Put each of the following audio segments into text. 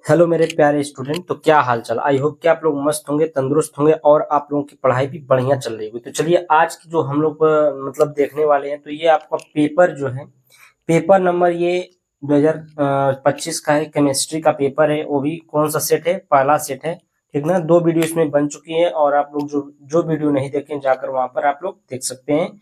Hello मेरे प्यारे student, तो क्या हाल चाल। आई होप कि आप लोग मस्त होंगे, तंदुरुस्त होंगे और आप लोगों की पढ़ाई भी बढ़िया चल रही होगी। तो चलिए आज की जो हम लोग मतलब देखने वाले हैं, तो ये आपका पेपर जो है, पेपर नंबर ये 2025 का है। केमिस्ट्री का पेपर है, वो भी कौन सा सेट है, पहला सेट है। ठीक ना, 2 वीडियो इसमें बन चुकी है और आप लोग जो जो वीडियो नहीं देखें जाकर वहां पर आप लोग देख सकते हैं।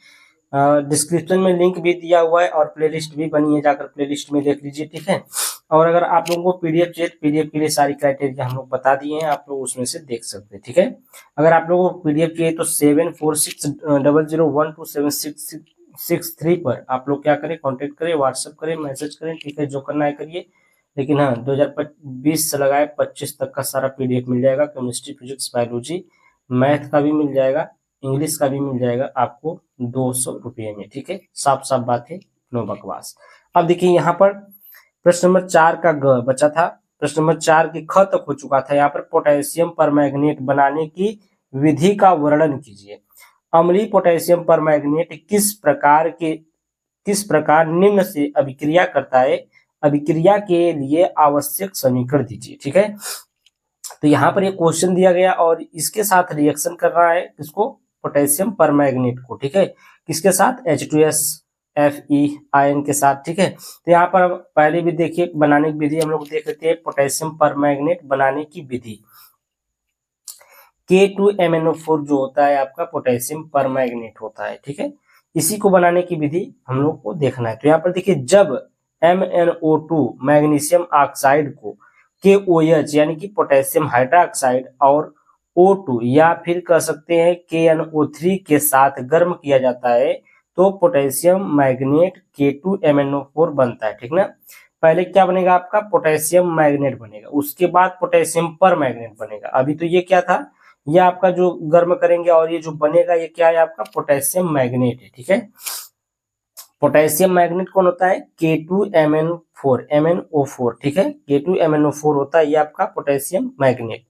डिस्क्रिप्शन में लिंक भी दिया हुआ है और प्लेलिस्ट भी बनी है, जाकर प्लेलिस्ट में देख लीजिए। ठीक है, और अगर आप लोगों को पीडीएफ चाहिए, पीडीएफ के लिए सारी क्राइटेरिया हम लोग बता दिए हैं, आप लोग उसमें से देख सकते हैं। ठीक है, अगर आप लोगों को पीडीएफ चाहिए तो 746001276663 पर आप लोग क्या करें, कांटेक्ट करें, व्हाट्सएप करें, मैसेज करें। ठीक है, जो करना है करिए। लेकिन हाँ, 2020 से लगाए 25 तक का सारा पीडीएफ मिल जाएगा। केमिस्ट्री, फिजिक्स, बायोलॉजी, मैथ का भी मिल जाएगा, इंग्लिश का भी मिल जाएगा आपको 200 रुपये में। ठीक है, साफ साफ बात है, नो बकवास। अब देखिए यहाँ पर प्रश्न नंबर 4 का ग बचा था। प्रश्न नंबर 4 की ख तक हो चुका था। यहाँ पर पोटेशियम परमैंगनेट बनाने की विधि का वर्णन कीजिए। अम्लीय पोटेशियम परमैंगनेट किस प्रकार निम्न से अभिक्रिया करता है, अभिक्रिया के लिए आवश्यक समीकरण दीजिए। ठीक है, तो यहाँ पर ये क्वेश्चन दिया गया और इसके साथ रिएक्शन कर रहा है किसको, पोटेशियम परमैंगनेट को। ठीक है, किसके साथ, H2S Fe आयन के साथ। ठीक है, तो यहाँ पर पहले भी देखिए बनाने की विधि हम लोग देख लेते हैं। पोटेशियम परमैंगनेट बनाने की विधि, K2MnO4 जो होता है आपका पोटेशियम परमैंगनेट होता है। ठीक है, इसी को बनाने की विधि हम लोग को देखना है। तो यहाँ पर देखिए, जब MnO2 मैग्नीशियम ऑक्साइड को KOH यानी कि पोटेशियम हाइड्रोक्साइड और O2 या फिर कह सकते हैं KNO3 के साथ गर्म किया जाता है तो पोटेशियम मैग्नेट K2MnO4 बनता है। ठीक ना, पहले क्या बनेगा आपका, पोटेशियम मैग्नेट बनेगा, उसके बाद पोटेशियम परमैंगनेट बनेगा। अभी तो ये क्या था, ये आपका जो गर्म करेंगे और ये जो बनेगा ये क्या है आपका, पोटेशियम मैग्नेट है। ठीक है, पोटेशियम मैग्नेट कौन होता है, K2MnO4 MnO4। ठीक है, K2MnO4 होता है ये आपका पोटेशियम मैग्नेट।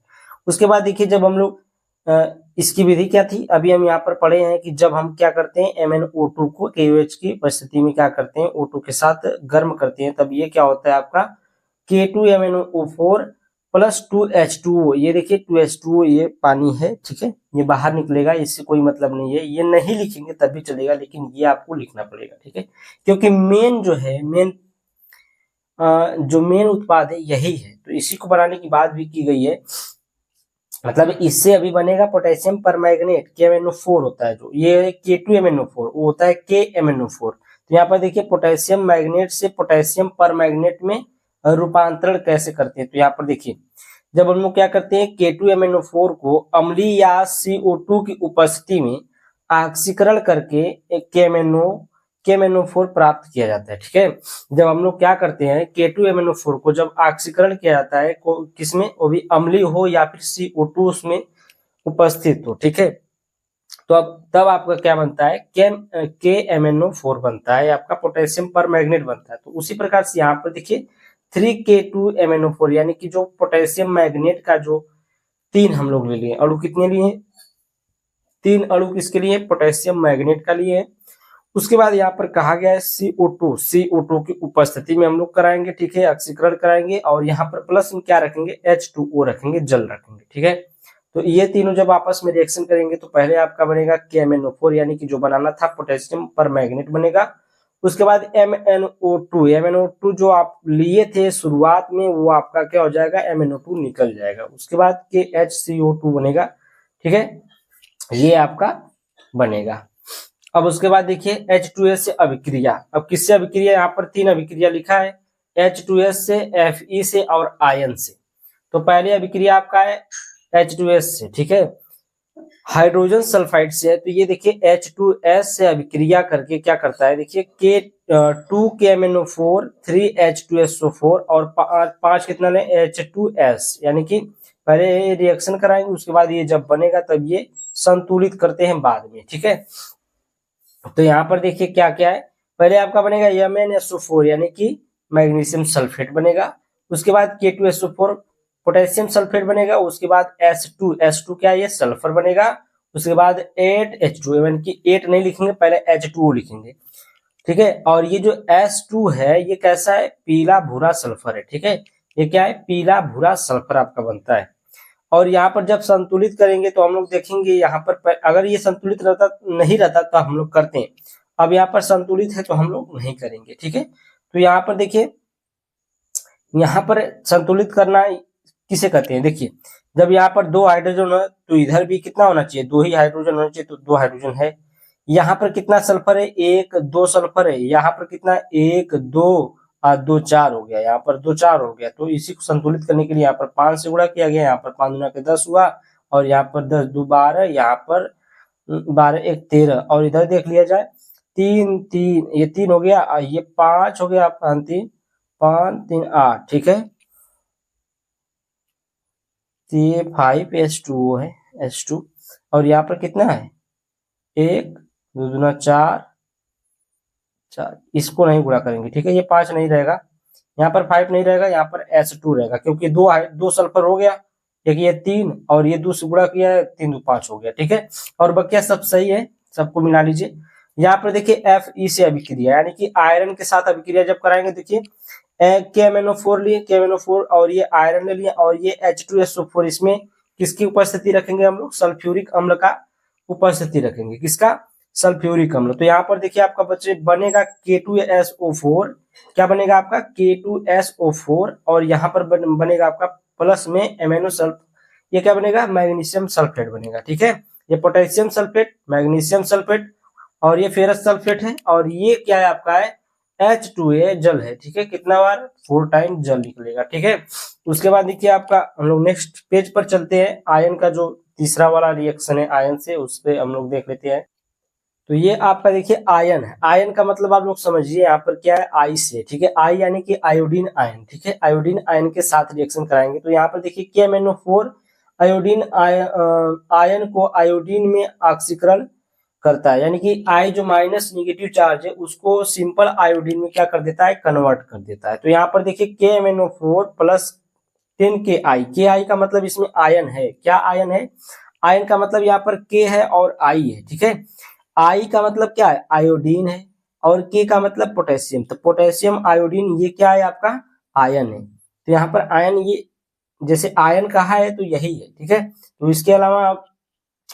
उसके बाद देखिए, जब हम लोग इसकी विधि क्या थी, अभी हम यहाँ पर पढ़े हैं कि जब हम क्या करते हैं, MnO2 को KOH की उपस्थिति में क्या करते हैं, O2 के साथ गर्म करते हैं, तब ये क्या होता है आपका K2MnO4 प्लस 2H2O। ये देखिए 2H2O ये पानी है। ठीक है, ये बाहर निकलेगा, इससे कोई मतलब नहीं है, ये नहीं लिखेंगे तब भी चलेगा, लेकिन ये आपको लिखना पड़ेगा। ठीक है, क्योंकि मेन जो है, जो मेन उत्पाद है यही है, तो इसी को बनाने की बात भी की गई है। मतलब इससे अभी बनेगा पोटेशियम परमैंगनेट, KMnO4 होता है, जो ये K2MnO4 वो होता है KMnO4। तो यहाँ पर देखिए पोटेशियम मैग्नेट से पोटेशियम परमैंगनेट में रूपांतरण कैसे करते हैं। तो यहाँ पर देखिए, जब हम लोग क्या करते हैं, K2MnO4 को अम्लीय या CO2 की उपस्थिति में ऑक्सीकरण करके KMnO4 प्राप्त किया जाता है। ठीक है, जब हम लोग क्या करते हैं, K2MnO4 को जब ऑक्सीकरण किया जाता है किसमें, वो भी अम्लीय हो या फिर CO2 उसमें उपस्थित हो। ठीक है, तो अब तब आपका क्या बनता है, KMnO4 बनता है, आपका पोटेशियम परमैंगनेट बनता है। तो उसी प्रकार से यहाँ पर देखिए 3K2MnO4 यानी कि जो पोटेशियम मैग्नेट का जो 3 हम लोग ले लिए अणु, कितने लिए, 3 अणु किसके लिए, पोटेशियम मैग्नेट का लिए है। उसके बाद यहाँ पर कहा गया है CO2 की उपस्थिति में हम लोग कराएंगे। ठीक है, ऑक्सीकरण कराएंगे और यहाँ पर प्लस में क्या रखेंगे, H2O रखेंगे, जल रखेंगे। ठीक है, तो ये तीनों जब आपस में रिएक्शन करेंगे तो पहले आपका बनेगा KMnO4 यानी कि जो बनाना था पोटेशियम परमैंगनेट बनेगा। उसके बाद MnO2 जो आप लिए थे शुरुआत में वो आपका क्या हो जाएगा, MnO2 निकल जाएगा। उसके बाद KHCO2 बनेगा। ठीक है, ये आपका बनेगा। अब उसके बाद देखिए H2S से अभिक्रिया, अब किससे अभिक्रिया, यहाँ पर 3 अभिक्रिया लिखा है, H2S से, Fe से और आयन से। तो पहले अभिक्रिया आपका है H2S से। ठीक है, हाइड्रोजन सल्फाइड से है, तो ये देखिए H2S से अभिक्रिया करके क्या करता है, देखिए 2KMnO4 3H2SO4 और 5 कितना ले, H2S, यानी कि पहले रिएक्शन कराएंगे, उसके बाद ये जब बनेगा तब ये संतुलित करते हैं बाद में। ठीक है, तो यहाँ पर देखिए क्या क्या है, पहले आपका बनेगा MnSO4 यानी कि मैग्नीशियम सल्फेट बनेगा। उसके बाद K2SO4 पोटेशियम सल्फेट बनेगा। उसके बाद S2 क्या है, ये सल्फर बनेगा। उसके बाद 8H2 यानी कि 8 नहीं लिखेंगे, पहले H2O लिखेंगे। ठीक है, और ये जो S2 है ये कैसा है, पीला भूरा सल्फर है। ठीक है, ये क्या है, पीला भूरा सल्फर आपका बनता है। और यहाँ पर जब संतुलित करेंगे तो हम लोग देखेंगे यहाँ पर अगर ये संतुलित रहता नहीं रहता तो हम लोग करते हैं, अब यहाँ पर संतुलित है तो हम लोग नहीं करेंगे, ठीक है। तो यहाँ पर देखिए, यहाँ पर संतुलित करना किसे कहते हैं, देखिए जब यहाँ पर 2 हाइड्रोजन है तो इधर भी कितना होना चाहिए, 2 ही हाइड्रोजन होना चाहिए, तो 2 हाइड्रोजन है। यहाँ पर कितना सल्फर है, 1 2 सल्फर है। यहाँ पर कितना, 1 2 और 2 4 हो गया, यहाँ पर 2 4 हो गया। तो इसी को संतुलित करने के लिए यहाँ पर 5 से गुणा किया गया, यहाँ पर 5 गुना के 10 हुआ, और यहाँ पर 10 2 12, यहाँ पर 12 1 13, और इधर देख लिया जाए 3 3, ये 3 हो गया, और ये 5 हो गया आपका अंतिम, 5 3 8, ठीक है। तो ये 5H2O है, H2, और यहाँ पर कितना है, 1 2 दूना 4 4, इसको नहीं गुणा करेंगे, ठीक है। ये 5 नहीं रहेगा, यहाँ पर 5 नहीं रहेगा, यहाँ पर H2 रहेगा, क्योंकि 2 सल्फर हो गया, एक ये 3 और ये 2 से गुणा किया है, 3 2 5 हो गया, ठीक है। और बकिया सब सही है, सबको मिला लीजिए। यहाँ पर देखिए Fe से अभिक्रिया, यानी कि आयरन के साथ अभिक्रिया जब कराएंगे, देखिए KMnO4 लिए, KMnO4, और ये आयरन ले लिया, और ये H2SO4, इसमें किसकी उपस्थिति रखेंगे हम लोग, सल्फ्यूरिक अम्ल का उपस्थिति रखेंगे, किसका, सल्फ्यूरिक अम्ल। तो यहाँ पर देखिए आपका बच्चे बनेगा K2SO4, क्या बनेगा आपका K2SO4, और यहाँ पर बनेगा आपका प्लस में एमिनो सल्फ, ये क्या बनेगा, मैग्नीशियम सल्फेट बनेगा, ठीक है। ये पोटेशियम सल्फेट, मैग्नीशियम सल्फेट, और ये फेरस सल्फेट है, और ये क्या है आपका है H2A जल है, ठीक है। कितना बार, 4 टाइम जल निकलेगा, ठीक है। उसके बाद देखिए आपका, हम लोग नेक्स्ट पेज पर चलते हैं, आयन का जो तीसरा वाला रिएक्शन है आयन से, उस पर हम लोग देख लेते हैं। तो ये आपका देखिए आयन है, आयन का मतलब आप लोग समझिए यहाँ पर क्या है, आई से, ठीक है। आई यानी कि आयोडीन आयन, ठीक है, आयोडीन आयन के साथ रिएक्शन कराएंगे। तो यहाँ पर देखिए KMnO4 आयोडीन आयन को आयोडीन में ऑक्सीकरण करता है, यानी कि आई जो माइनस निगेटिव चार्ज है उसको सिंपल आयोडीन में क्या कर देता है, कन्वर्ट कर देता है। तो यहाँ पर देखिए KMnO4 प्लस 10Ki, Ki का मतलब इसमें आयन है, क्या आयन है, आयन का मतलब यहाँ पर K है और I है, ठीक है। आई का मतलब क्या है, आयोडीन है, और के का मतलब पोटेशियम, तो पोटेशियम आयोडीन ये क्या है आपका, आयन है। तो यहाँ पर आयन, ये जैसे आयन कहा है तो यही है, ठीक है। तो इसके अलावा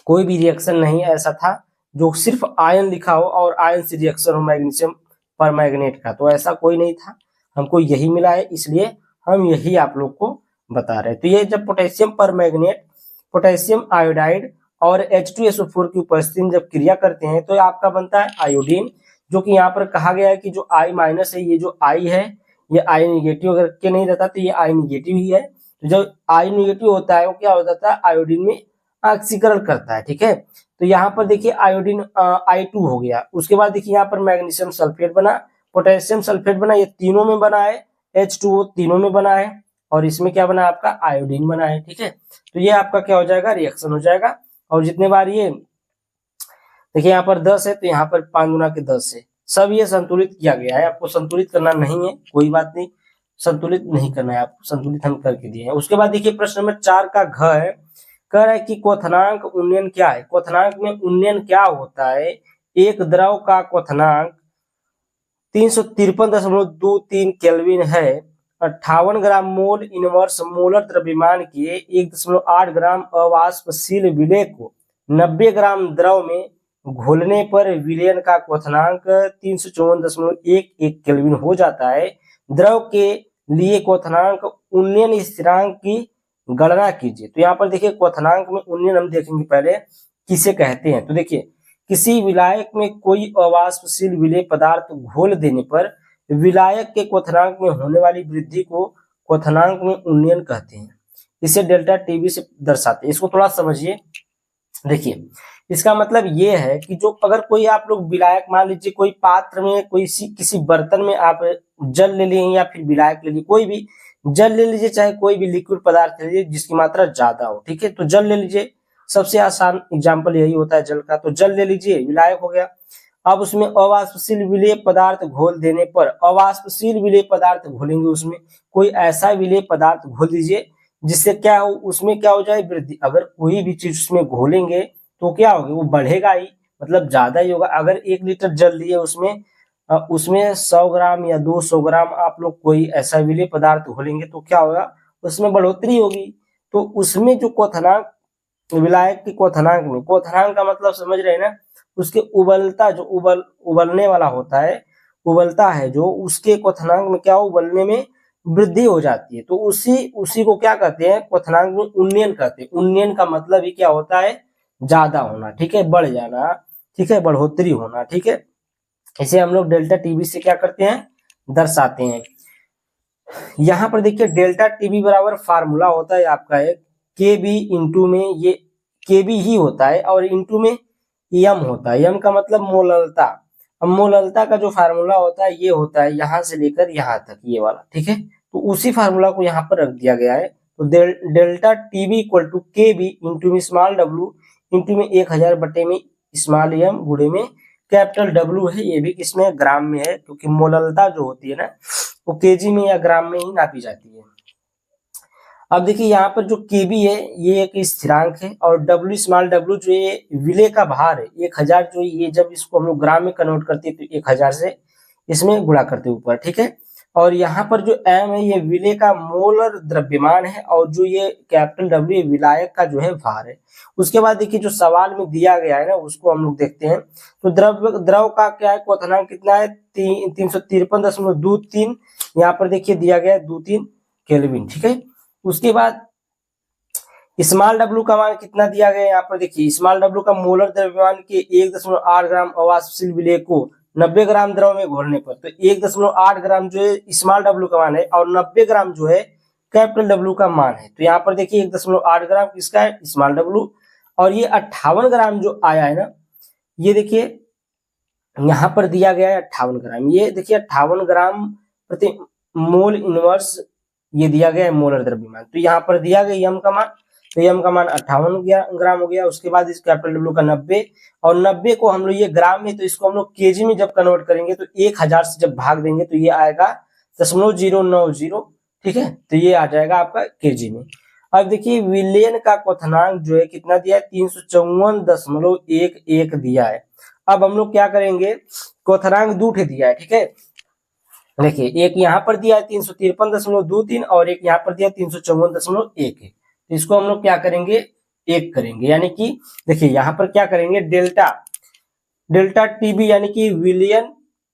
कोई भी रिएक्शन नहीं ऐसा था जो सिर्फ आयन लिखा हो और आयन से रिएक्शन हो मैग्नीशियम पर मैग्नेट का, तो ऐसा कोई नहीं था, हमको यही मिला है, इसलिए हम यही आप लोग को बता रहे हैं। तो ये जब पोटेशियम पर मैग्नेट, पोटेशियम आयोडाइड और H2SO4 की उपस्थिति में जब क्रिया करते हैं तो आपका बनता है आयोडीन, जो कि यहाँ पर कहा गया है कि जो I माइनस है, ये जो I है ये I निगेटिव अगर के नहीं रहता तो ये I निगेटिव ही है। तो जब I निगेटिव होता है वो क्या हो जाता है, आयोडीन में ऑक्सीकरण करता है, ठीक है। तो यहाँ पर देखिए आयोडीन I2 हो गया। उसके बाद देखिए यहाँ पर मैग्नीशियम सल्फेट बना, पोटेशियम सल्फेट बना, ये तीनों में बना है, H2O तीनों में बना है, और इसमें क्या बना आपका आयोडीन बना है, ठीक है। तो ये आपका क्या हो जाएगा, रिएक्शन हो जाएगा। और जितने बार ये देखिए यहाँ पर 10 है तो यहाँ पर 5 गुना के 10 है, सब ये संतुलित किया गया है। आपको संतुलित करना नहीं है, कोई बात नहीं, संतुलित नहीं करना है आपको, संतुलित हम करके दिए हैं। उसके बाद देखिए प्रश्न नंबर 4 का घ है, कह रहा है कि क्वथनांक उन्नयन क्या है, क्वथनांक में उन्नयन क्या होता है। एक द्रव का क्वथनांक 353.23 केल्विन है, 58 ग्राम मोल इनवर्स मोलर द्रव्यमान के 1.8 ग्राम अवाष्पशील विलेय को 90 ग्राम द्रव में घोलने पर विलयन का क्वथनांक 354.11 केल्विन हो जाता है। द्रव के लिए क्वथनांक उन्नयन स्थिरांक की गणना कीजिए। तो यहाँ पर देखिए क्वथनांक में उन्नयन हम देखेंगे पहले किसे कहते हैं। तो देखिए किसी विलायक में कोई अवाष्पशील विलेय पदार्थ घोल देने पर विलायक के क्वथनांक में होने वाली वृद्धि को क्वथनांक में उन्नयन कहते हैं। इसे डेल्टा टीवी से दर्शाते हैं। इसको थोड़ा समझिए। देखिए इसका मतलब ये है कि जो अगर कोई आप लोग विलायक, मान लीजिए कोई पात्र में कोई किसी बर्तन में आप जल ले लिए या फिर विलायक ले लिए, कोई भी जल ले लीजिए, चाहे कोई भी लिक्विड पदार्थ ले लीजिए जिसकी मात्रा ज्यादा हो, ठीक है। तो जल ले लीजिए, सबसे आसान एग्जाम्पल यही होता है जल का। तो जल ले लीजिए, विलायक हो गया। अब उसमें अवाष्पशील विलेय पदार्थ घोल देने पर, अवाष्पशील विलेय पदार्थ घोलेंगे, उसमें कोई ऐसा विलेय पदार्थ घोल दीजिए जिससे क्या हो, उसमें क्या हो जाए, वृद्धि। अगर कोई भी चीज उसमें घोलेंगे तो क्या होगा, वो बढ़ेगा ही, मतलब ज्यादा ही होगा। अगर 1 लीटर जल लिए उसमें उसमें 100 ग्राम या 200 ग्राम आप लोग कोई ऐसा विलेय पदार्थ घोलेंगे तो क्या होगा, उसमें बढ़ोतरी होगी। तो उसमें जो क्वथनांक, विलायक के क्वथनांक में, क्वथनांक का मतलब समझ रहे हैं ना, उसके उबलता, जो उबलने वाला होता है, उबलता है जो, उसके क्वथनांक में क्या, उबलने में वृद्धि हो जाती है। तो उसी को क्या कहते हैं, क्वथनांक में उन्नयन कहते हैं। उन्नयन का मतलब ही क्या होता है, ज्यादा होना, ठीक है, बढ़ जाना, ठीक है, बढ़ोतरी होना, ठीक है। इसे हम लोग डेल्टा टीबी से क्या करते हैं, दर्शाते हैं। यहाँ पर देखिए डेल्टा टीबी बराबर फार्मूला होता है आपका एक के बी इंटू में, ये के बी ही होता है और इंटू में यम होता है। यम का मतलब मोललता। अब मोललता का जो फार्मूला होता है ये होता है यहाँ से लेकर यहाँ तक, ये वाला, ठीक है। तो उसी फार्मूला को यहाँ पर रख दिया गया है। तो डेल्टा टीबी इक्वल टू के बी इंटू में स्मॉल डब्ल्यू इंटू में 1000 बटे में स्मॉल एम गुणे में कैपिटल डब्ल्यू है। ये भी किसमें, ग्राम में है, क्योंकि मोललता जो होती है ना वो केजी में या ग्राम में ही नापी जाती है। अब देखिए यहाँ पर जो केबी है ये एक स्थिरांक है और डब्ल्यू स्मॉल डब्ल्यू जो ये विलेय का भार है 1000, जो ये जब इसको हम लोग ग्राम में कन्वर्ट करते हैं तो 1000 से इसमें गुणा करते ऊपर, ठीक है। और यहाँ पर जो एम है ये विलेय का मोलर द्रव्यमान है और जो ये कैपिटल डब्ल्यू ये विलायक का जो है भार है। उसके बाद देखिए जो सवाल में दिया गया है ना उसको हम लोग देखते हैं। तो द्रव का क्या है, क्वथनांक कितना है, 353.23, यहाँ पर देखिए दिया गया है 23 केल्विन, ठीक है। उसके बाद स्मॉल डब्ल्यू का मान कितना दिया गया है, यहाँ पर देखिए स्मॉल डब्ल्यू का मोलर द्रव्यमान के 1.8 ग्राम अवाष्पशील विलेय को 90 ग्राम द्रव में घोलने पर, तो 1.8 ग्राम जो है स्मॉल डब्ल्यू का मान है और 90 ग्राम जो है कैपिटल डब्ल्यू का मान है। तो यहाँ पर देखिए 1.8 ग्राम किसका है, स्मॉल डब्ल्यू, और ये 58 ग्राम जो आया है ना, ये देखिए यहाँ पर दिया गया है 58 ग्राम, ये देखिए 58 ग्राम प्रति मोल इनवर्स ये दिया गया है मोलर द्रव्यमान। तो यहाँ पर दिया गया यम का मान, तो यम का मान 58 ग्राम हो गया। उसके बाद इस कैपिटल डब्ल्यू का 90, और 90 को हम लोग ये ग्राम में, तो इसको हम लोग केजी में जब कन्वर्ट करेंगे तो 1000 से जब भाग देंगे तो ये आएगा 0.090, ठीक है। तो ये आ जाएगा आपका केजी में। अब देखिए विलेयन का क्वथनांक जो है कितना दिया है, 354.11 दिया है। अब हम लोग क्या करेंगे, क्वथनांक दो दिया है, ठीक है। देखिए एक यहाँ पर दिया है 353.23 और एक यहाँ पर दिया 354.11 है। तो इसको हम लोग क्या करेंगे, एक करेंगे, यानी कि देखिए यहाँ पर क्या करेंगे, डेल्टा टीबी यानी कि विलियन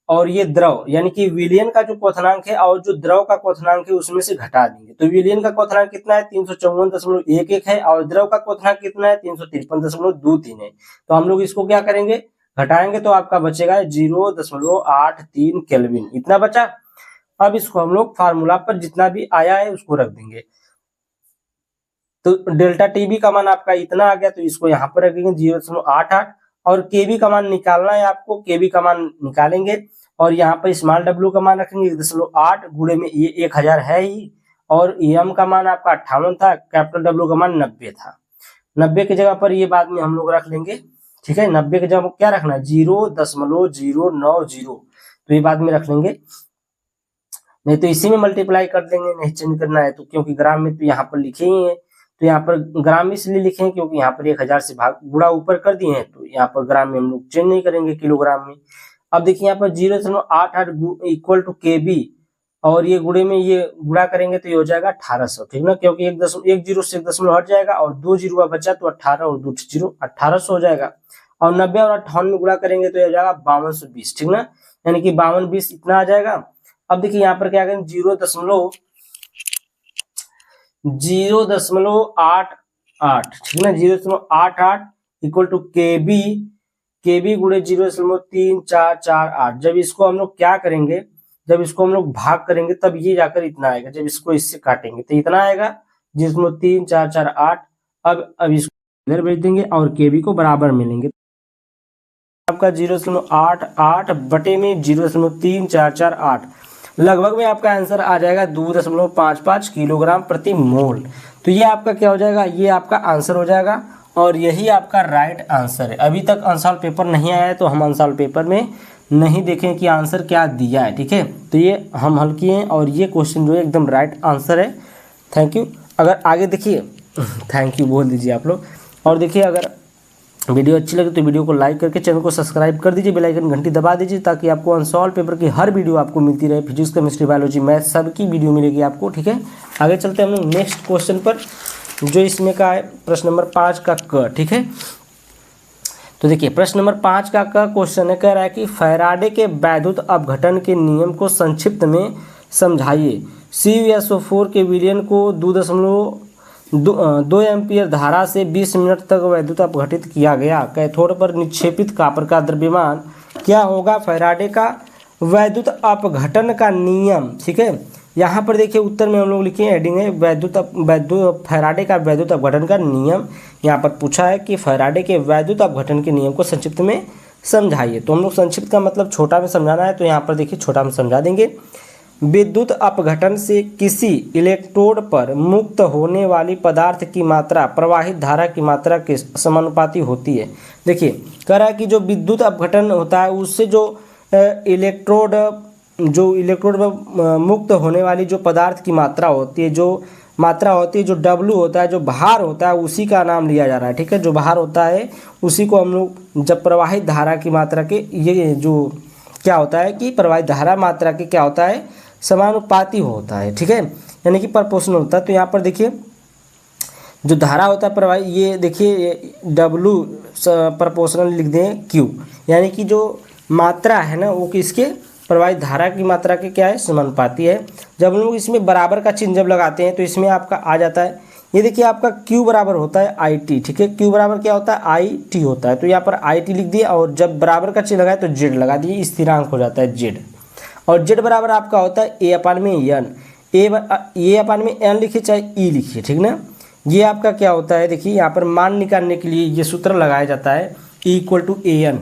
और ये द्रव, यानी कि विलियन का जो क्वथनांक है और जो द्रव का क्वथनांक है उसमें से घटा देंगे। तो विलियन का क्वथनांक कितना है, 354.11 है और द्रव का क्वथनांक कितना है, 353.23 है। तो हम लोग इसको क्या करेंगे, घटाएंगे तो आपका बचेगा 0.83 केल्विन, इतना बचा। अब इसको हम लोग फार्मूला पर जितना भी आया है उसको रख देंगे। तो डेल्टा टीबी का मान आपका इतना आ गया, तो इसको यहाँ पर रखेंगे 0.88, और केबी का मान निकालना है आपको, केबी का मान निकालेंगे और यहाँ पर स्मॉल डब्ल्यू का मान रखेंगे 1.8 गुणे में ये 1000 है ही, और एम का मान आपका 58 था, कैपिटल डब्ल्यू का मान 90 था। 90 की जगह पर ये बाद में हम लोग रख लेंगे, ठीक है। 90 की जगह क्या रखना है, 0.090, तो ये बाद में रख लेंगे, नहीं तो इसी में मल्टीप्लाई कर देंगे, नहीं चेंज करना है तो, क्योंकि ग्राम में तो यहाँ पर लिखे ही है, तो यहाँ पर ग्राम इसलिए लिखे हैं क्योंकि यहाँ पर 1000 से भाग गुणा ऊपर कर दिए हैं, तो यहाँ पर ग्राम में हम लोग चेंज नहीं करेंगे, किलोग्राम में। अब देखिए यहाँ पर 0.88 इक्वल टू केबी, और ये गुणे में ये गुणा करेंगे तो ये हो जाएगा 1800, ठीक ना, क्योंकि एक जीरो से 1 दशमलव हट जाएगा और 2 जीरो बचा तो 18 और 2 जीरो 1800 हो जाएगा, और 90 और 58 में गुणा करेंगे तो हो जाएगा 5220, ठीक ना, यानी कि 5220 इतना आ जाएगा। अब देखिए यहाँ पर क्या करेंगे, 0.088, ठीक ना, 0.88 इक्वल टू केबी गुणे 0.3448। जब इसको हम लोग क्या करेंगे, जब इसको हम लोग भाग करेंगे तब ये जाकर इतना आएगा, जब इसको इससे काटेंगे तो इतना आएगा 0.3448। अब इसको इधर भेज देंगे और केबी को बराबर मिलेंगे, आपका 0.88 बटे में 0.3448, लगभग में आपका आंसर आ जाएगा 2.55 किलोग्राम प्रति मोल। तो ये आपका क्या हो जाएगा, ये आपका आंसर हो जाएगा और यही आपका राइट आंसर है। अभी तक अनसॉल्व पेपर नहीं आया है तो हम अनसॉल्व पेपर में नहीं देखें कि आंसर क्या दिया है, ठीक है। तो ये हम हल किए हैं और ये क्वेश्चन जो है एकदम राइट आंसर है। Thank you. अगर आगे देखिए, थैंक यू बोल दीजिए आप लोग। और देखिए अगर वीडियो अच्छी लगे तो वीडियो को लाइक करके चैनल को सब्सक्राइब कर दीजिए, बेल आइकन घंटी दबा दीजिए ताकि आपको अनसॉल्व पेपर की हर वीडियो आपको मिलती रहे। फिजिक्स, केमिस्ट्री, बायोलॉजी, मैथ सबकी वीडियो मिलेगी आपको, ठीक है। आगे चलते हैं हम लोग नेक्स्ट क्वेश्चन पर, जो इसमें का है प्रश्न नंबर 5 का क, ठीक है। तो देखिए प्रश्न नंबर 5 का क्वेश्चन है, कह रहा है कि फैराडे के वैद्युत अपघटन के नियम को संक्षिप्त में समझाइए। CuSO4 के विलयन को 2 एम्पीयर धारा से 20 मिनट तक वैद्युत अपघटित किया गया। कैथोड पर निक्षेपित कॉपर का द्रव्यमान क्या होगा? फैराडे का वैद्युत अपघटन का नियम, ठीक है। यहाँ पर देखिए उत्तर में हम लोग लिखे हेडिंग है फैराडे का वैद्युत अपघटन का नियम। यहाँ पर पूछा है कि फैराडे के वैद्युत अपघटन के नियम को संक्षिप्त में समझाइए। तो हम लोग संक्षिप्त का मतलब छोटा में समझाना है, तो यहाँ पर देखिए छोटा में समझा देंगे। विद्युत अपघटन से किसी इलेक्ट्रोड पर मुक्त होने वाली पदार्थ की मात्रा प्रवाहित धारा की मात्रा के समानुपाती होती है। देखिए कह रहा है कि जो विद्युत अपघटन होता है उससे जो इलेक्ट्रोड पर मुक्त होने वाली जो पदार्थ की मात्रा होती है, जो W होता है, जो भार होता है, उसी का नाम लिया जा रहा है, ठीक है। जो भार होता है उसी को हम लोग जब प्रवाहित धारा की मात्रा के ये जो क्या होता है कि प्रवाहित धारा मात्रा के क्या होता है समानुपाती होता है, ठीक है, यानी कि प्रोपोर्शनल होता है। तो यहाँ पर देखिए जो धारा होता है प्रवाहित, ये देखिए W प्रोपोर्शनल लिख दें Q, यानी कि जो मात्रा है ना वो किसके प्रवाहित धारा की मात्रा के क्या है समानुपाती है। जब हम लोग इसमें बराबर का चिन्ह जब लगाते हैं तो इसमें आपका आ जाता है, ये देखिए आपका Q बराबर होता है IT, ठीक है। Q बराबर क्या होता है IT होता है, तो यहाँ पर IT लिख दिया और जब बराबर का चिन्ह लगाए तो Z लगा दिए, स्थिरांक हो जाता है Z। और Z बराबर आपका होता है A/N, A/N लिखिए चाहे E लिखिए, ठीक ना। ये आपका क्या होता है, देखिए यहाँ पर मान निकालने के लिए ये सूत्र लगाया जाता है E=AN।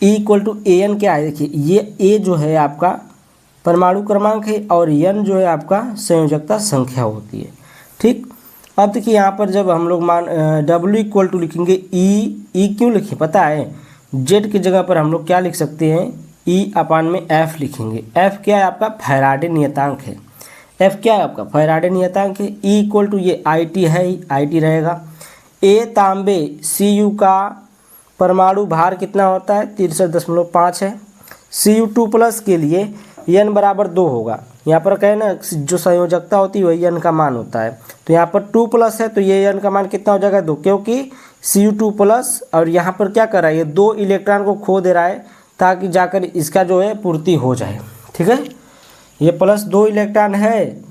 E=AN क्या है, देखिए ये A जो है आपका परमाणु क्रमांक है और N जो है आपका संयोजकता संख्या होती है, ठीक। अब देखिए यहाँ पर जब हम लोग W लिखेंगे E क्यों लिखे पता है? Z की जगह पर हम लोग क्या लिख सकते हैं E/F लिखेंगे। F क्या है आपका फैराडे नियतांक है। F क्या है आपका फैराडे नियतांक है। E ये IT है, IT रहेगा। A तांबे Cu का परमाणु भार कितना होता है 63.5 है। Cu2+ के लिए N बराबर 2 होगा। यहाँ पर कहे ना जो संयोजकता होती है वही N का मान होता है, तो यहाँ पर 2+ है तो ये N का मान कितना हो जाएगा 2, क्योंकि Cu2+ और यहाँ पर क्या कर रहा है ये 2 इलेक्ट्रॉन को खो दे रहा है ताकि जाकर इसका जो है पूर्ति हो जाए, ठीक है। ये +2 इलेक्ट्रॉन है,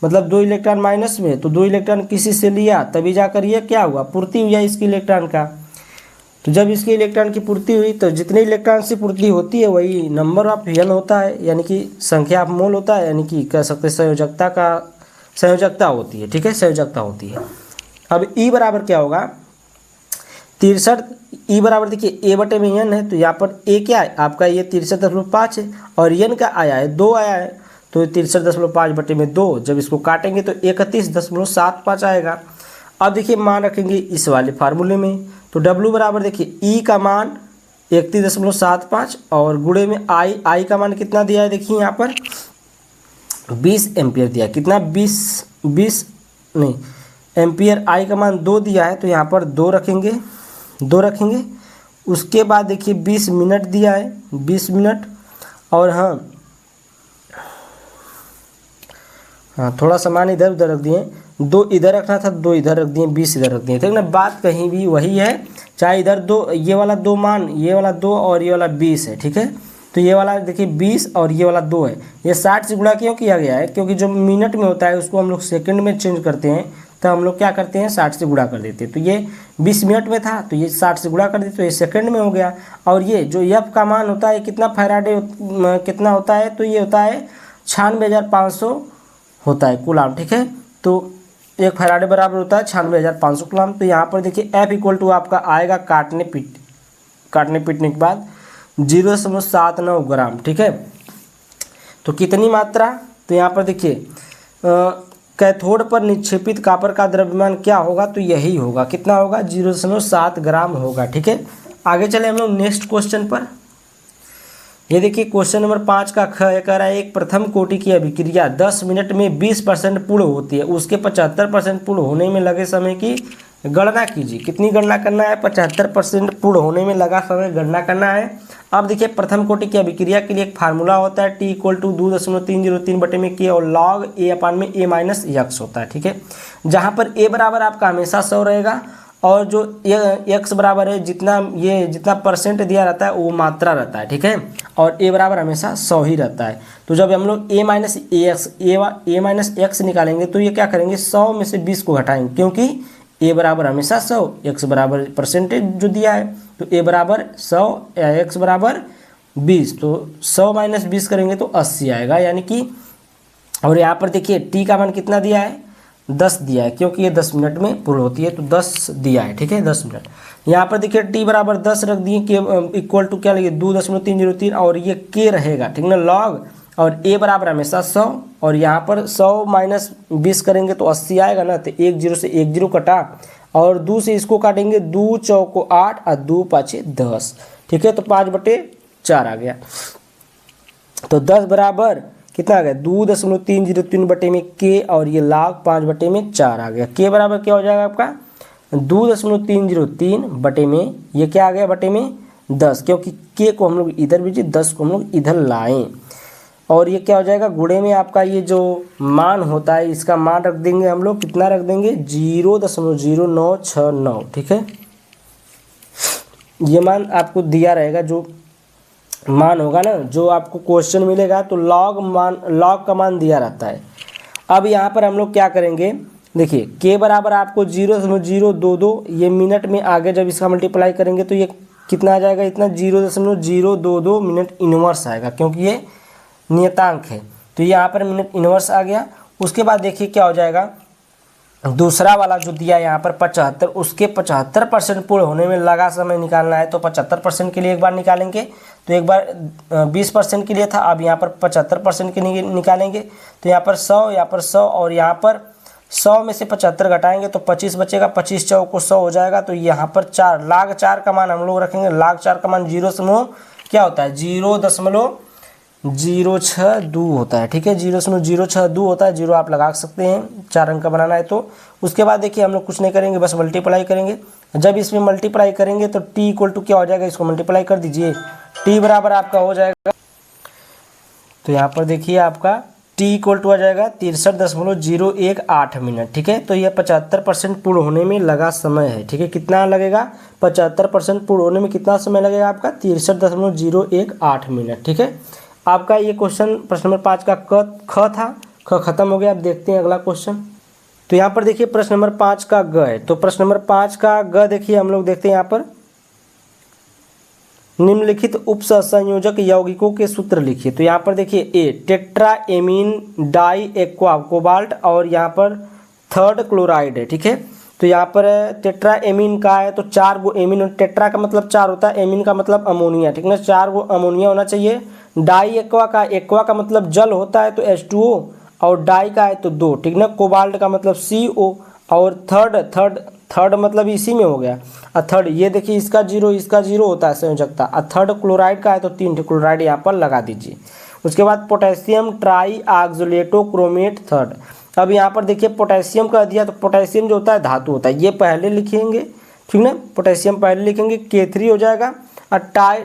मतलब 2 इलेक्ट्रॉन माइनस में, तो 2 इलेक्ट्रॉन किसी से लिया तभी जाकर ये क्या हुआ पूर्ति हुआ इसकी इलेक्ट्रॉन का। तो जब इसके इलेक्ट्रॉन की पूर्ति हुई तो जितने इलेक्ट्रॉन से पूर्ति होती है वही नंबर ऑफ N होता है, यानी कि संख्या ऑफ मोल होता है, यानी कि कह सकते संयोजकता होती है, ठीक है, संयोजकता होती है। अब E बराबर क्या होगा 63, E बराबर देखिए A/N है, तो यहाँ पर A क्या है आपका ये 63.5 है और N का आया है 2 आया है, तो 63.5/2 जब इसको काटेंगे तो 31.75 आएगा। अब देखिए मान रखेंगे इस वाले फार्मूले में, तो W बराबर देखिए E का मान 31.75 और गुणे में I का मान कितना दिया है देखिए यहाँ पर 20 एम्पियर दिया, कितना 20 नहीं एम्पियर, I का मान 2 दिया है, तो यहाँ पर 2 रखेंगे। उसके बाद देखिए 20 मिनट दिया है 20 मिनट, और हाँ थोड़ा सामान इधर उधर रख दिए, 2 इधर रखना था 2 इधर रख दिए, 20 इधर रख दिए, ठीक ना। बात कहीं भी वही है, चाहे इधर 2 ये वाला 2 मान, ये वाला 2 और ये वाला 20 है, ठीक है। तो ये वाला देखिए 20 और ये वाला 2 है, ये 60 से गुणा क्यों किया गया है, क्योंकि जो मिनट में होता है उसको हम लोग सेकंड में चेंज करते हैं, तो हम लोग क्या करते हैं 60 से गुणा कर देते हैं। तो ये 20 मिनट में था तो ये 60 से गुणा कर देते तो ये सेकंड में हो गया। और ये जो F का मान होता है कितना फैराडे कितना होता है, तो ये होता है 96,500 होता है कूलाम, ठीक है। तो 1 फैराडे बराबर होता है 96,500 कूलाम। तो यहाँ पर देखिए F आपका आएगा काटने पीटने के बाद 0.79 ग्राम, ठीक है। तो कितनी मात्रा, तो यहाँ पर देखिए कैथोड पर निक्षेपित कॉपर का द्रव्यमान क्या होगा, तो यही होगा, कितना होगा 0.7 ग्राम होगा, ठीक है। आगे चले हम लोग नेक्स्ट क्वेश्चन पर। ये देखिए क्वेश्चन नंबर 5 का ख कह रहा है एक प्रथम कोटि की अभिक्रिया 10 मिनट में 20% पूर्ण होती है, उसके 75% पूर्ण होने में लगे समय की गणना कीजिए। कितनी गणना करना है? 75% पूर्ण होने में लगा समय गणना करना है। अब देखिए प्रथम कोटि की अभिक्रिया के लिए एक फार्मूला होता है T = 2.303 बटे में K और log A/A माइनस x होता है। ठीक है, जहाँ पर A बराबर आपका हमेशा 100 रहेगा और जो x बराबर है जितना परसेंट दिया रहता है वो मात्रा रहता है। ठीक है, और A बराबर हमेशा 100 ही रहता है। तो जब हम लोग A माइनस एक्स निकालेंगे तो ये क्या करेंगे, 100 में से 20 को घटाएंगे, क्योंकि A बराबर हमेशा 100, x बराबर परसेंटेज जो दिया है, तो A बराबर 100 या x बराबर 20, तो 100 माइनस 20 करेंगे तो 80 आएगा, यानी कि। और यहाँ पर देखिए t का मान कितना दिया है, 10 दिया है, क्योंकि ये 10 मिनट में पूर्ण होती है, तो 10 दिया है। ठीक है, 10 मिनट। यहाँ पर देखिए t बराबर 10 रख दिए, के इक्वल टू क्या लगे 2.303 और ये k रहेगा। ठीक ना, log और A बराबर हमेशा 100 और यहाँ पर 100 माइनस 20 करेंगे तो 80 आएगा ना, तो 1 0 से 1 0 कटा और 2 से इसको काटेंगे, 2 चौको 8 और 2 पाँचे 10। ठीक है, तो 5/4 आ गया। तो 10 बराबर कितना आ गया, 2.303 बटे में K और ये log 5/4 आ गया। K बराबर क्या हो जाएगा आपका 2.303 बटे में ये क्या आ गया, बटे में 10, क्योंकि K को हम लोग इधर भेजे, 10 को हम लोग इधर लाएं, और ये क्या हो जाएगा गुणे में आपका ये जो मान होता है इसका मान रख देंगे हम लोग, कितना रख देंगे 0.0969। ठीक है, ये मान आपको दिया रहेगा, जो मान होगा ना, जो आपको क्वेश्चन मिलेगा तो लॉग का मान दिया रहता है। अब यहाँ पर हम लोग क्या करेंगे, देखिए K बराबर आपको 0.022, ये मिनट में आगे जब इसका मल्टीप्लाई करेंगे तो ये कितना आ जाएगा, इतना 0.022 मिनट इनवर्स आएगा, क्योंकि ये नियतांक है, तो यहाँ पर मिनट इनवर्स आ गया। उसके बाद देखिए क्या हो जाएगा, दूसरा वाला जो दिया यहाँ पर 75, उसके 75% पूर्ण होने में लगा समय निकालना है, तो 75% के लिए एक बार निकालेंगे, तो एक बार 20% के लिए था, अब यहाँ पर 75% के लिए निकालेंगे, तो यहाँ पर 100, यहाँ पर 100 और यहाँ पर 100 में से 75 घटाएंगे तो 25 बचेगा, 25 चौको 100 हो जाएगा। तो यहाँ पर 4 log 4 का मान हम लोग रखेंगे, log 4 का मान 0 क्या होता है 0.062 होता है। ठीक है, 0.062 होता है, 0 आप लगा सकते हैं 4 अंक का बनाना है तो। उसके बाद देखिए हम लोग कुछ नहीं करेंगे, बस मल्टीप्लाई करेंगे। जब इसमें मल्टीप्लाई करेंगे तो t इक्वल टू क्या हो जाएगा, इसको मल्टीप्लाई कर दीजिए, t बराबर आपका हो जाएगा, तो यहाँ पर देखिए आपका t इक्वल टू आ जाएगा 63.018 मिनट। ठीक है, तो ये 75% पूर्ण होने में लगा समय है। ठीक है, कितना लगेगा 75% पूर्ण होने में कितना समय लगेगा आपका 63.018 मिनट। ठीक है, आपका ये क्वेश्चन प्रश्न नंबर 5 का ख था, ख खत्म हो गया। अब देखते हैं अगला क्वेश्चन। तो यहाँ पर देखिए प्रश्न नंबर 5 का ग है, तो प्रश्न नंबर 5 का ग देखिए हम लोग देखते हैं यहाँ पर, निम्नलिखित उपसंयोजक यौगिकों के सूत्र लिखिए। तो यहाँ पर देखिए a tetra amine di aqua cobalt और यहाँ पर 3rd क्लोराइड है। ठीक है, तो यहाँ पर टेट्रा एमीन का है तो 4 गो एमीन, टेट्रा का मतलब 4 होता है, एमीन का मतलब अमोनिया। ठीक है, 4 गो अमोनिया होना चाहिए। डाई एक्वा का मतलब जल होता है तो H2O और डाई का है तो 2। ठीक ना, कोबाल्ट का मतलब CO और थर्ड मतलब इसी में हो गया। और थर्ड ये देखिए इसका 0 होता है संयोजकता। और 3rd क्लोराइड का है तो 3 क्लोराइड यहाँ पर लगा दीजिए। उसके बाद पोटेशियम ट्राई ऑक्सलेटो क्रोमेट 3rd। अब यहाँ पर देखिए पोटेशियम का दिया, तो पोटेशियम जो होता है धातु होता है, ये पहले लिखेंगे। ठीक ना, पोटेशियम पहले लिखेंगे, K3 हो जाएगा। और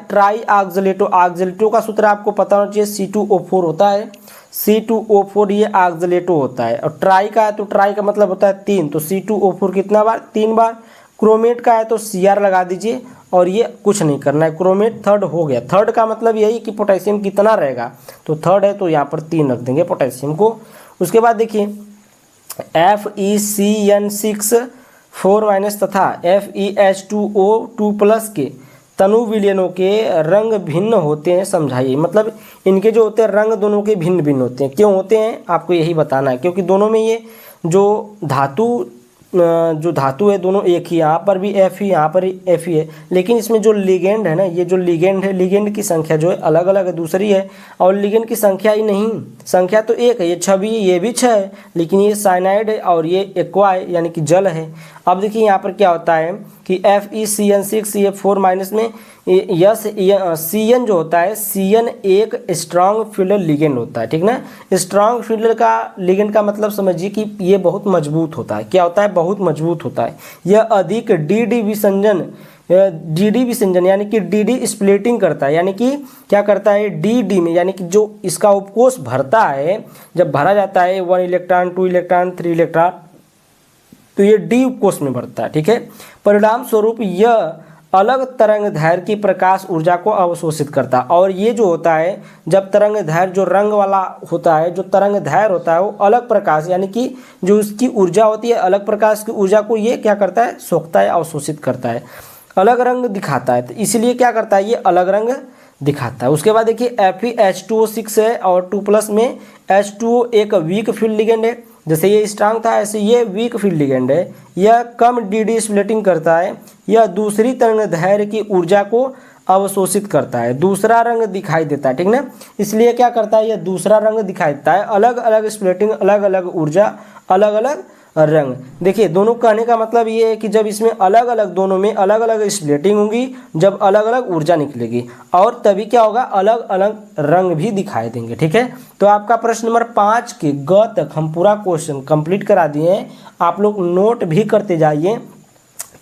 ट्राई ऑक्सलेटो का सूत्र आपको पता होना चाहिए, C2O4 होता है, C2O4 ये ऑक्सलेटो होता है। और ट्राई का है तो ट्राई का मतलब होता है 3, तो C2O4 कितना बार 3 बार। क्रोमेट का है तो Cr लगा दीजिए, और ये कुछ नहीं करना है, क्रोमेट 3rd हो गया। 3rd का मतलब यही कि पोटेशियम कितना रहेगा, तो 3rd है तो यहाँ पर 3 रख देंगे पोटेशियम को। उसके बाद देखिए FeCN6 4- तथा FeH2O2+ के तनु विलयनों के रंग भिन्न होते हैं, समझाइए। मतलब इनके जो होते हैं रंग दोनों के भिन्न भिन्न होते हैं, क्यों होते हैं आपको यही बताना है, क्योंकि दोनों में ये जो धातु है दोनों एक ही, यहाँ पर भी Fe यहाँ पर Fe है, लेकिन इसमें जो लिगेंड है ना, ये जो लिगेंड है, लिगेंड की संख्या जो है अलग अलग है, दूसरी है। और लिगेंड की संख्या ही नहीं, संख्या तो एक है, ये 6 भी ये भी 6 है, लेकिन ये साइनाइड है और ये एक्वा है यानी कि जल है। अब देखिए यहाँ पर क्या होता है कि FeCN6 ये 4- में यस CN जो होता है, CN एक स्ट्रांग फील्ड लिगेंड होता है, ठीक ना। स्ट्रांग फील्ड का लिगेंड का मतलब समझिए कि ये बहुत मजबूत होता है। क्या होता है? बहुत मजबूत होता है। यह अधिक डी विसंजन यानी कि डी स्प्लिटिंग करता है, यानी कि क्या करता है डी में, यानी कि जो इसका उपकोष भरता है, जब भरा जाता है 1 इलेक्ट्रॉन 2 इलेक्ट्रॉन 3 इलेक्ट्रॉन, तो ये डी उपकोष में भरता है, ठीक है। परिणाम स्वरूप यह अलग तरंग दैर्घ्य की प्रकाश ऊर्जा को अवशोषित करता है। और ये जो होता है, जब तरंग दैर्घ्य जो रंग वाला होता है, जो तरंग दैर्घ्य होता है, वो अलग प्रकाश यानी कि जो उसकी ऊर्जा होती है, अलग प्रकाश की ऊर्जा को ये क्या करता है? सोखता है, अवशोषित करता है, अलग रंग दिखाता है। तो इसलिए क्या करता है? ये अलग रंग दिखाता है। उसके बाद देखिए Fe2O6 है और 2+ में H2O एक वीक फील्ड लिगेंड है। जैसे ये स्ट्रांग था, ऐसे ये वीक फील्ड लिगेंड है। यह कम डी स्प्लिटिंग करता है। यह दूसरी तरंग दैर्घ्य की ऊर्जा को अवशोषित करता है, दूसरा रंग दिखाई देता है, ठीक ना। इसलिए क्या करता है? यह दूसरा रंग दिखाई देता है। अलग अलग स्प्लिटिंग, अलग अलग ऊर्जा, अलग अलग रंग। देखिए दोनों कहने का मतलब ये है कि जब इसमें अलग अलग, दोनों में अलग अलग स्प्लिटिंग होगी, जब अलग अलग ऊर्जा निकलेगी, और तभी क्या होगा? अलग अलग रंग भी दिखाई देंगे, ठीक है। तो आपका प्रश्न नंबर 5 के ग तक हम पूरा क्वेश्चन कंप्लीट करा दिए हैं। आप लोग नोट भी करते जाइए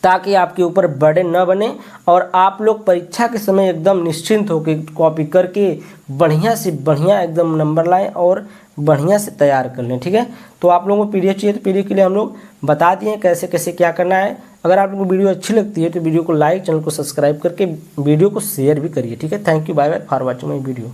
ताकि आपके ऊपर बर्डन न बने और आप लोग परीक्षा के समय एकदम निश्चिंत होकर कॉपी करके बढ़िया से बढ़िया एकदम नंबर लाएं और बढ़िया से तैयार कर लें, ठीक है। तो आप लोगों को PDF चाहिए तो PDF के लिए हम लोग बता दिए कैसे कैसे क्या करना है। अगर आप लोगों को वीडियो अच्छी लगती है तो वीडियो को लाइक, चैनल को सब्सक्राइब करके वीडियो को शेयर भी करिए, ठीक है। Thank you, bye bye for watching my video.